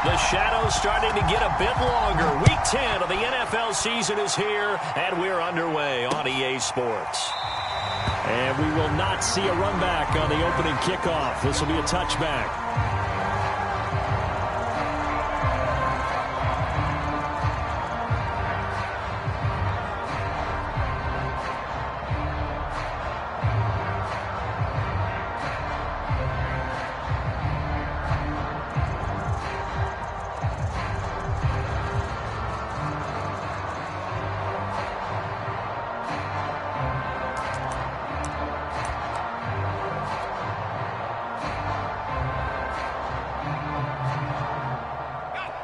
The shadow's starting to get a bit longer. Week 10 of the NFL season is here, and we're underway on EA Sports. And we will not see a run back on the opening kickoff. This will be a touchback.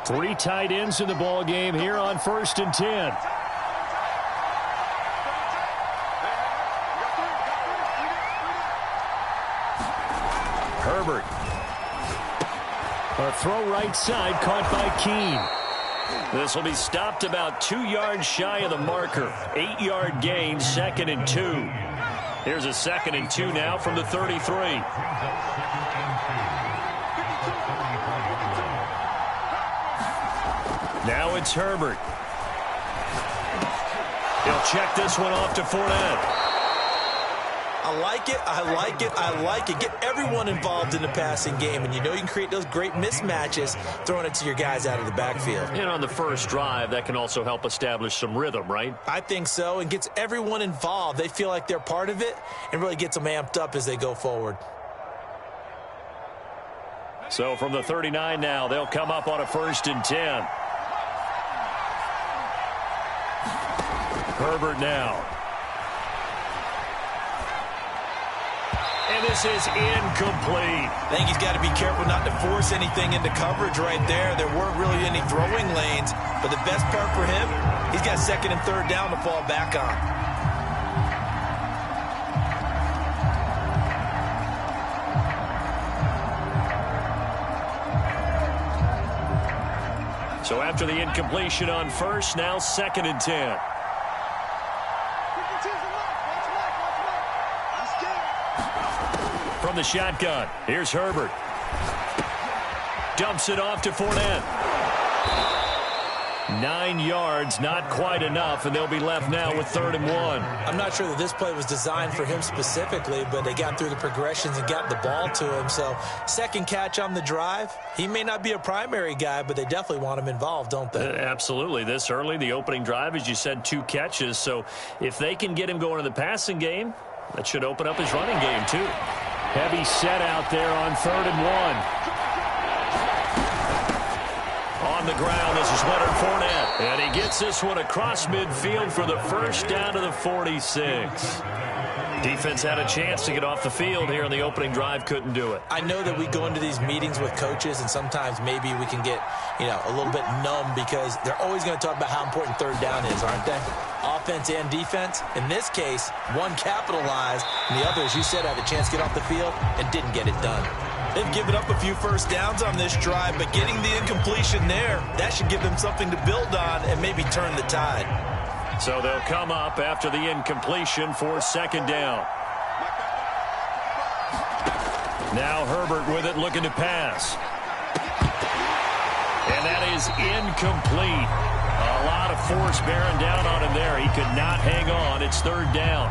Three tight ends in the ball game here on 1st and 10. Herbert. A throw right side caught by Keene. This will be stopped about 2 yards shy of the marker. 8-yard gain, 2nd and 2. Here's a 2nd and 2 now from the 33. Now it's Herbert. He'll check this one off to Fournette. I like it, I like it, I like it. Get everyone involved in the passing game, and you know you can create those great mismatches throwing it to your guys out of the backfield. And on the first drive, that can also help establish some rhythm, right? I think so, and gets everyone involved. They feel like they're part of it and really gets them amped up as they go forward. So from the 39 now, they'll come up on a 1st and 10. Herbert now. And this is incomplete. I think he's got to be careful not to force anything into coverage right there. There weren't really any throwing lanes, but the best part for him, he's got 2nd and 3rd down to fall back on. So after the incompletion on 1st, now 2nd and 10. From the shotgun, here's Herbert. Dumps it off to Fournette. 9 yards, not quite enough, and they'll be left now with 3rd and 1. I'm not sure that this play was designed for him specifically, but they got through the progressions and got the ball to him. So 2nd catch on the drive. He may not be a primary guy, but they definitely want him involved, don't they? Absolutely. This early, the opening drive, as you said, 2 catches. So if they can get him going in the passing game, that should open up his running game too. Heavy set out there on 3rd and 1. On the ground, this is Leonard Fournette. And he gets this one across midfield for the first down to the 46. Defense had a chance to get off the field here on the opening drive, couldn't do it. I know that we go into these meetings with coaches, and sometimes maybe we can get, a little bit numb because they're always going to talk about how important 3rd down is, aren't they? Offense and defense. In this case, one capitalized, and the other, as you said, had a chance to get off the field and didn't get it done. They've given up a few first downs on this drive, but getting the incompletion there, that should give them something to build on and maybe turn the tide. So they'll come up after the incompletion for 2nd down. Now Herbert with it, looking to pass. And that is incomplete. A lot of force bearing down on him there. He could not hang on. It's 3rd down.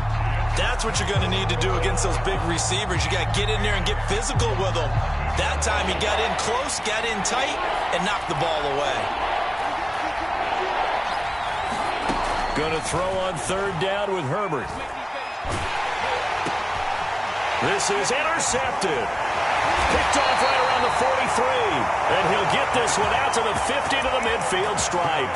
That's what you're going to need to do against those big receivers. You got to get in there and get physical with them. That time he got in close, got in tight, and knocked the ball away. Going to throw on 3rd down with Herbert. This is intercepted. Picked off right around the 43. And he'll get this one out to the 50 to the midfield stripe.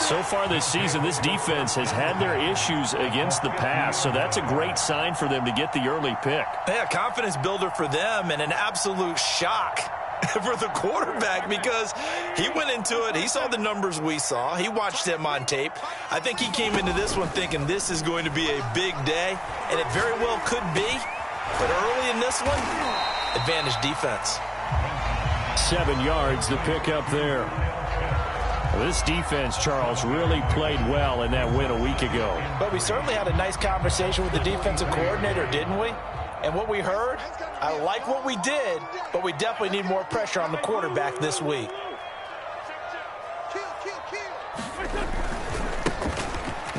So far this season, this defense has had their issues against the pass. So that's a great sign for them to get the early pick. Yeah, confidence builder for them and an absolute shock for the quarterback because he went into it. He saw the numbers we saw. He watched them on tape. I think he came into this one thinking this is going to be a big day, and it very well could be. But early in this one, advantage defense. 7 yards to pick up there. Well, this defense, Charles, really played well in that win a week ago. But we certainly had a nice conversation with the defensive coordinator, didn't we? And what we heard, I like what we did, but we definitely need more pressure on the quarterback this week.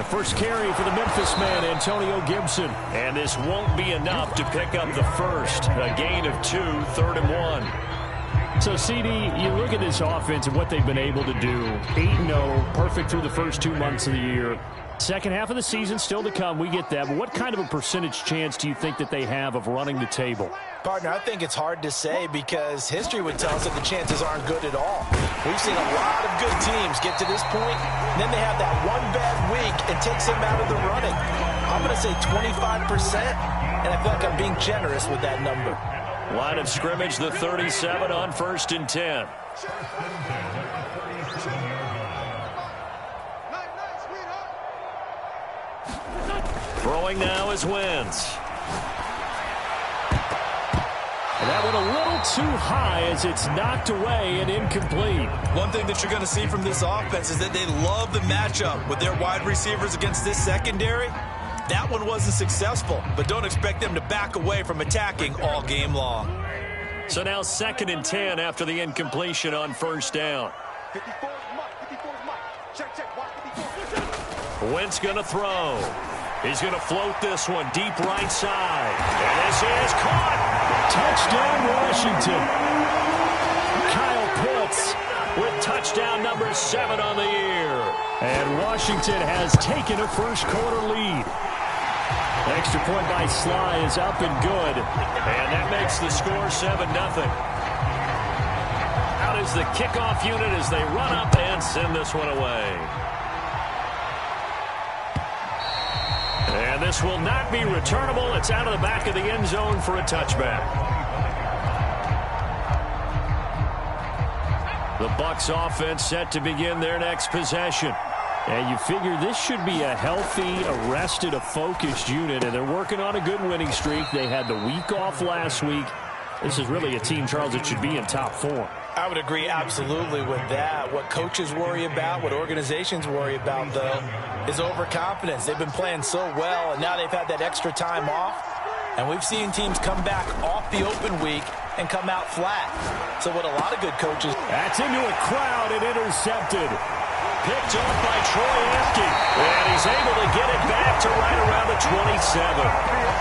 first carry for the Memphis man, Antonio Gibson. And this won't be enough to pick up the first. A gain of 2, 3rd and 1. So, CD, you look at this offense and what they've been able to do. 8-0, perfect through the first 2 months of the year. Second half of the season still to come. We get that. But what kind of a percentage chance do you think that they have of running the table? Partner, I think it's hard to say because history would tell us that the chances aren't good at all. We've seen a lot of good teams get to this point, and then they have that one bad week and takes them out of the running. I'm going to say 25%, and I feel like I'm being generous with that number. Line of scrimmage, the 37 on 1st and 10. Throwing now is Wentz. And that went a little too high as it's knocked away and incomplete. One thing that you're going to see from this offense is that they love the matchup with their wide receivers against this secondary. That one wasn't successful, but don't expect them to back away from attacking all game long. So now 2nd and 10 after the incompletion on 1st down. Wentz going to throw. He's going to float this one deep right side. And this is caught. Touchdown, Washington. Kyle Pitts with touchdown number 7 on the year. And Washington has taken a first quarter lead. Extra point by Sly is up and good. And that makes the score 7-0. Out is the kickoff unit as they run up and send this one away. And this will not be returnable. It's out of the back of the end zone for a touchback. The Bucs offense set to begin their next possession. And you figure this should be a healthy, arrested, a focused unit. And they're working on a good winning streak. They had the week off last week. This is really a team, Charles, that should be in top form. I would agree absolutely with that. What coaches worry about, what organizations worry about, though, is overconfidence. They've been playing so well, and now they've had that extra time off. And we've seen teams come back off the open week and come out flat. So what a lot of good coaches... That's into a crowd and intercepted. Picked off by Troy Apke. And he's able to get it back to right around the 27.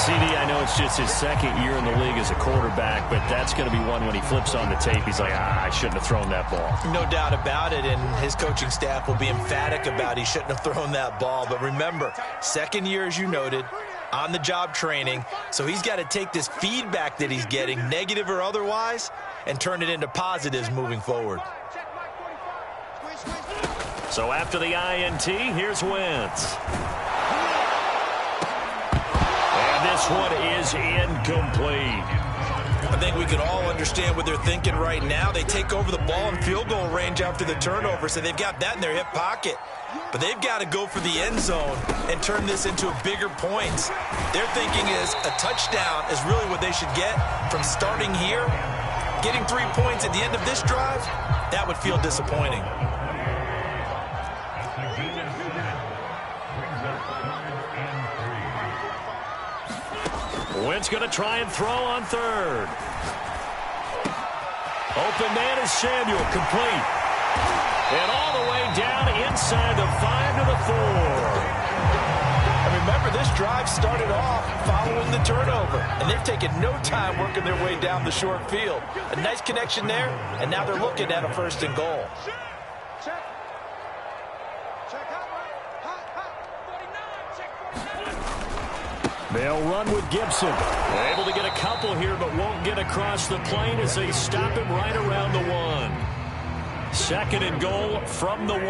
CD, I know it's just his 2nd year in the league as a quarterback, but that's going to be one when he flips on the tape. He's like, I shouldn't have thrown that ball. No doubt about it, and his coaching staff will be emphatic about he shouldn't have thrown that ball. But remember, 2nd year, as you noted, on-the-job training, so he's got to take this feedback that he's getting, negative or otherwise, and turn it into positives moving forward. So after the INT, here's Wentz. And this one is incomplete. I think we can all understand what they're thinking right now. They take over the ball in field goal range after the turnover, so they've got that in their hip pocket. But they've got to go for the end zone and turn this into a bigger points. Their thinking is a touchdown is really what they should get from starting here. Getting 3 points at the end of this drive, that would feel disappointing. Wentz going to try and throw on 3rd. Open man is Samuel, complete. And all the way down inside the 5 to the 4. And remember, this drive started off following the turnover, and they've taken no time working their way down the short field. A nice connection there, and now they're looking at a 1st and goal. They'll run with Gibson. Able to get a couple here, but won't get across the plane as they stop him right around the 1. 2nd and goal from the 1.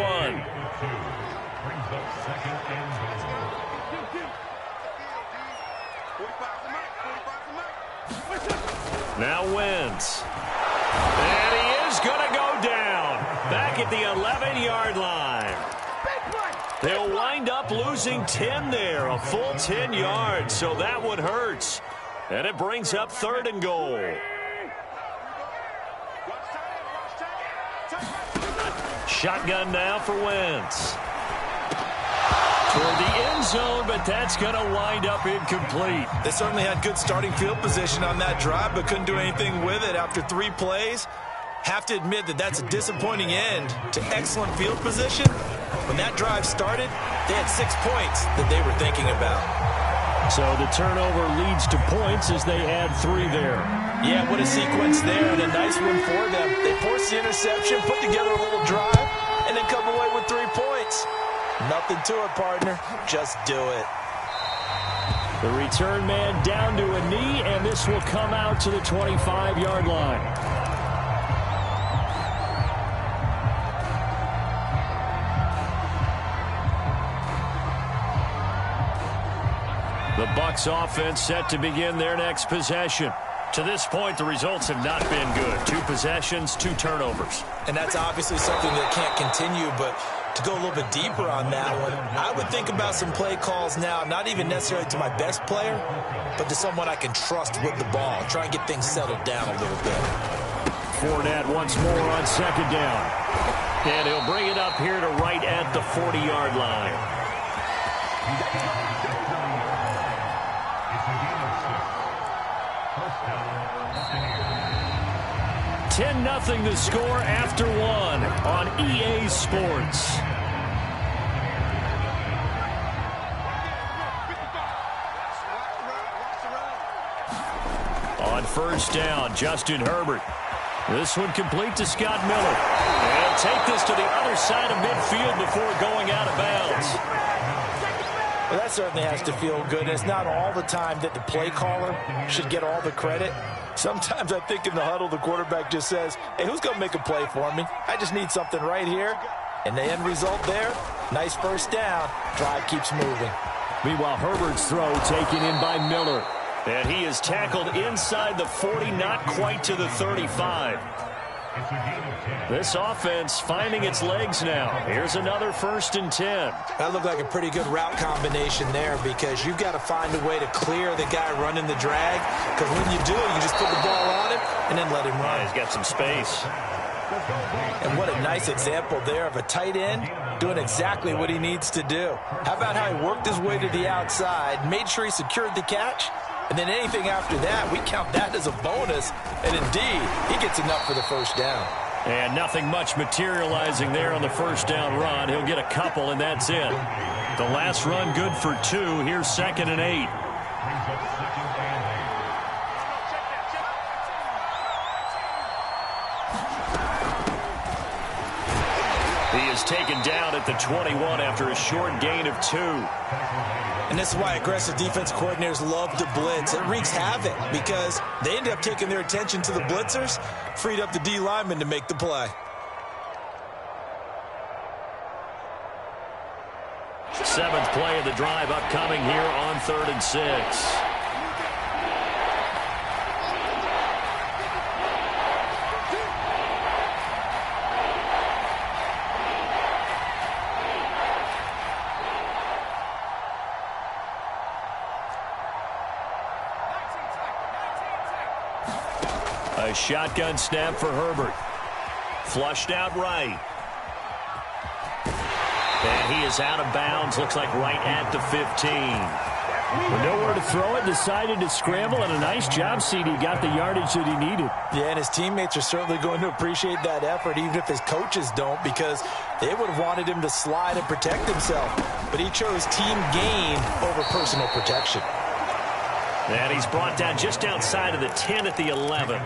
Now Wentz. And he is going to go down. Back at the 11-yard line. They'll wind up losing 10 there, a full 10 yards, so that one hurts. And it brings up 3rd and goal. Shotgun now for Wentz. Toward the end zone, but that's going to wind up incomplete. They certainly had good starting field position on that drive, but couldn't do anything with it after 3 plays. Have to admit that that's a disappointing end to excellent field position. When that drive started, they had 6 points that they were thinking about. So the turnover leads to points as they had 3 there. Yeah, what a sequence there, and a nice one for them. They forced the interception, put together a little drive, and then come away with 3 points. Nothing to it, partner. Just do it. The return man down to a knee, and this will come out to the 25-yard line. The Bucs offense set to begin their next possession. To this point, the results have not been good. 2 possessions, 2 turnovers. And that's obviously something that can't continue, but to go a little bit deeper on that one, I would think about some play calls now, not even necessarily to my best player, but to someone I can trust with the ball. Try and get things settled down a little bit. Fournette once more on 2nd down. And he'll bring it up here to right at the 40-yard line. 10-0 the score after 1 on EA Sports. On 1st down, Justin Herbert. This one complete to Scott Miller. And take this to the other side of midfield before going out of bounds. Well, that certainly has to feel good. It's not all the time that the play caller should get all the credit. Sometimes I think in the huddle, the quarterback just says, hey, who's going to make a play for me? I just need something right here. And the end result there, nice 1st down. Drive keeps moving. Meanwhile, Herbert's throw taken in by Miller. And he is tackled inside the 40, not quite to the 35. This offense finding its legs now. Here's another 1st and 10. That looked like a pretty good route combination there because you've got to find a way to clear the guy running the drag. Because when you do, you just put the ball on him and then let him run. Yeah, he's got some space. And what a nice example there of a tight end doing exactly what he needs to do. How about how he worked his way to the outside, made sure he secured the catch, and then anything after that, we count that as a bonus. And indeed, he gets enough for the 1st down. And nothing much materializing there on the 1st down run. He'll get a couple, and that's it. The last run good for 2. Here's 2nd and 8. He is taken down at the 21 after a short gain of 2. And this is why aggressive defense coordinators love to blitz. It wreaks havoc because they end up taking their attention to the blitzers, freed up the D lineman to make the play. 7th play of the drive upcoming here on 3rd and 6. A shotgun snap for Herbert. Flushed out right. And he is out of bounds. Looks like right at the 15. With nowhere to throw it, decided to scramble, and a nice job, CD. Got the yardage that he needed. Yeah, and his teammates are certainly going to appreciate that effort, even if his coaches don't, because they would have wanted him to slide and protect himself. But he chose team gain over personal protection. And he's brought down just outside of the 10 at the 11.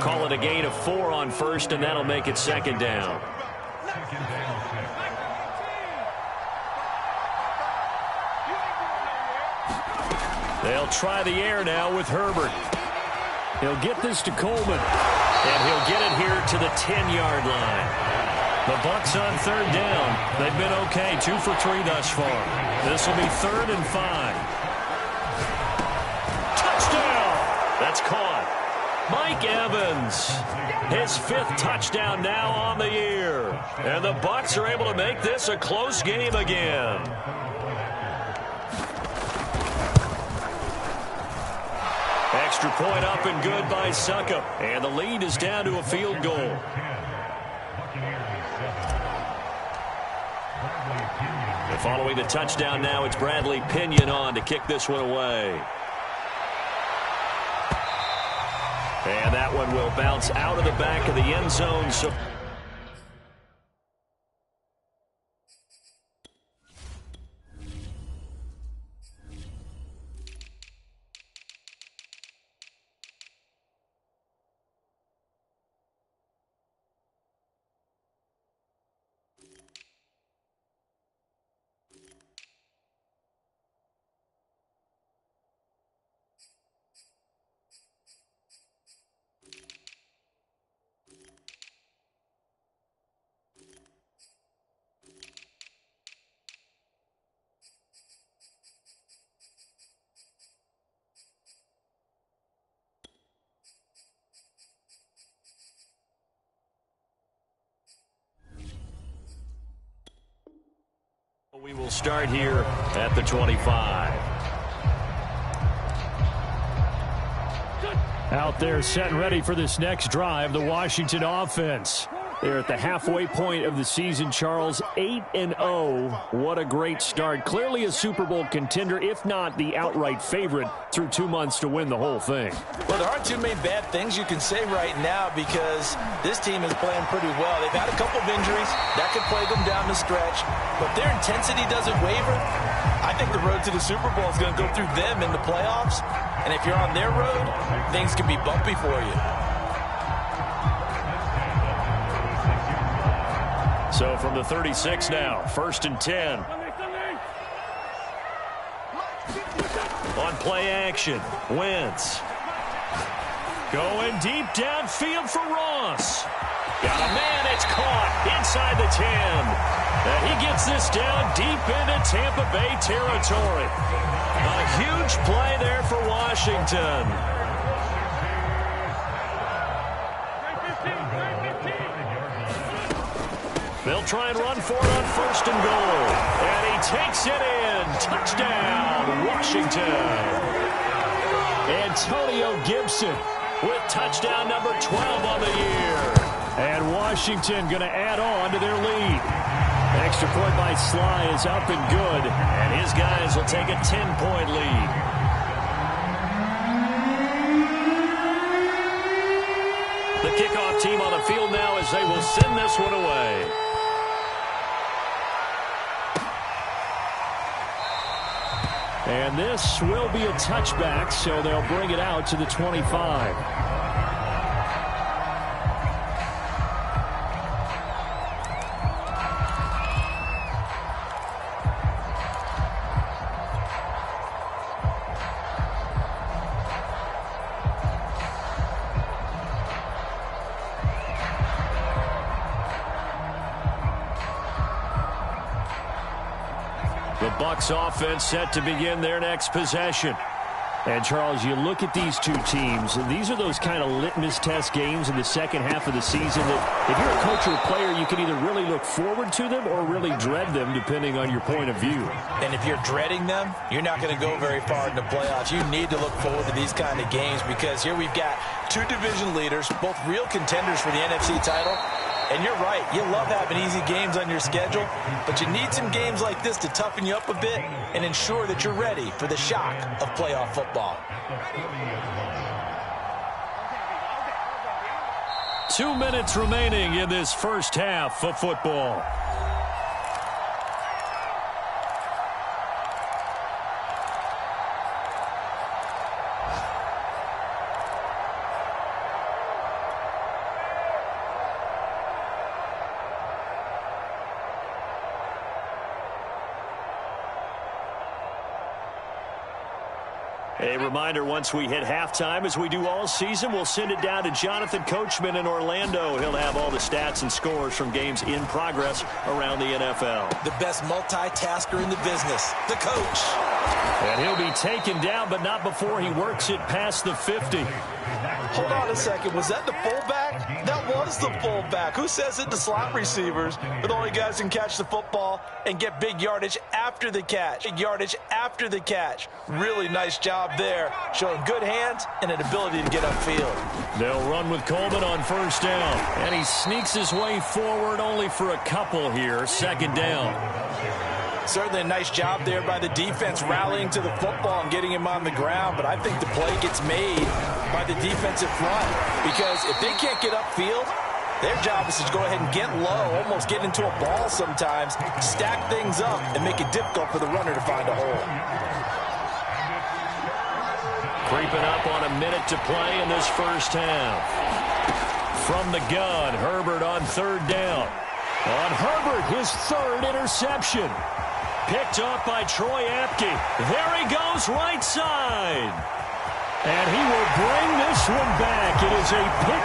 Call it a gain of 4 on 1st, and that'll make it 2nd down. They'll try the air now with Herbert. He'll get this to Coleman, and he'll get it here to the 10-yard line. The Bucs on 3rd down. They've been okay, 2 for 3 thus far. This will be 3rd and 5. Touchdown! That's caught. Mike Evans, his 5th touchdown now on the year. And the Bucs are able to make this a close game again. Extra point up and good by Succop. And the lead is down to a field goal. And following the touchdown now, it's Bradley Pinion on to kick this one away. And that one will bounce out of the back of the end zone. So we will start here at the 25. Out there set and ready for this next drive, the Washington offense. They're at the halfway point of the season, Charles, 8-0. What a great start. Clearly a Super Bowl contender, if not the outright favorite, through 2 months to win the whole thing. Well, there aren't too many bad things you can say right now because this team is playing pretty well. They've had a couple of injuries. That could plague them down the stretch. But their intensity doesn't waver. I think the road to the Super Bowl is going to go through them in the playoffs. And if you're on their road, things can be bumpy for you. So from the 36 now, 1st and 10. On play action, Wentz. Going deep downfield for Ross. Got a man, it's caught inside the 10. And he gets this down deep into Tampa Bay territory. A huge play there for Washington. They'll try and run for it on 1st and goal. And he takes it in. Touchdown, Washington. Antonio Gibson with touchdown number 12 on the year. And Washington going to add on to their lead. Extra point by Sly is up and good. And his guys will take a 10-point lead. The kickoff team on the field now as they will send this one away. And this will be a touchback, so they'll bring it out to the 25. The Bucs offense set to begin their next possession. And, Charles, you look at these two teams, and these are those kind of litmus test games in the second half of the season that if you're a coach or a player, you can either really look forward to them or really dread them, depending on your point of view. And if you're dreading them, you're not going to go very far in the playoffs. You need to look forward to these kind of games because here we've got two division leaders, both real contenders for the NFC title. And you're right, you love having easy games on your schedule, but you need some games like this to toughen you up a bit and ensure that you're ready for the shock of playoff football. 2 minutes remaining in this first half of football. A reminder, once we hit halftime, as we do all season, we'll send it down to Jonathan Coachman in Orlando. He'll have all the stats and scores from games in progress around the NFL. The best multitasker in the business, the coach. And he'll be taken down, but not before he works it past the 50. Hold on a second. Was that the fullback? That was the fullback. Who says it? The slot receivers are the only guys who can catch the football and get big yardage after the catch. Big yardage after the catch. Really nice job there, showing good hands and an ability to get upfield. They'll run with Coleman on first down. And he sneaks his way forward only for a couple here. Second down. Certainly a nice job there by the defense rallying to the football and getting him on the ground, but I think the play gets made by the defensive front, because if they can't get upfield, their job is to go ahead and get low, almost get into a ball sometimes, stack things up, and make it difficult for the runner to find a hole. Creeping up on a minute to play in this first half. From the gun, Herbert on third down. On Herbert, his third interception. Picked up by Troy Apke. There he goes, right side. And he will bring this one back. It is a pick.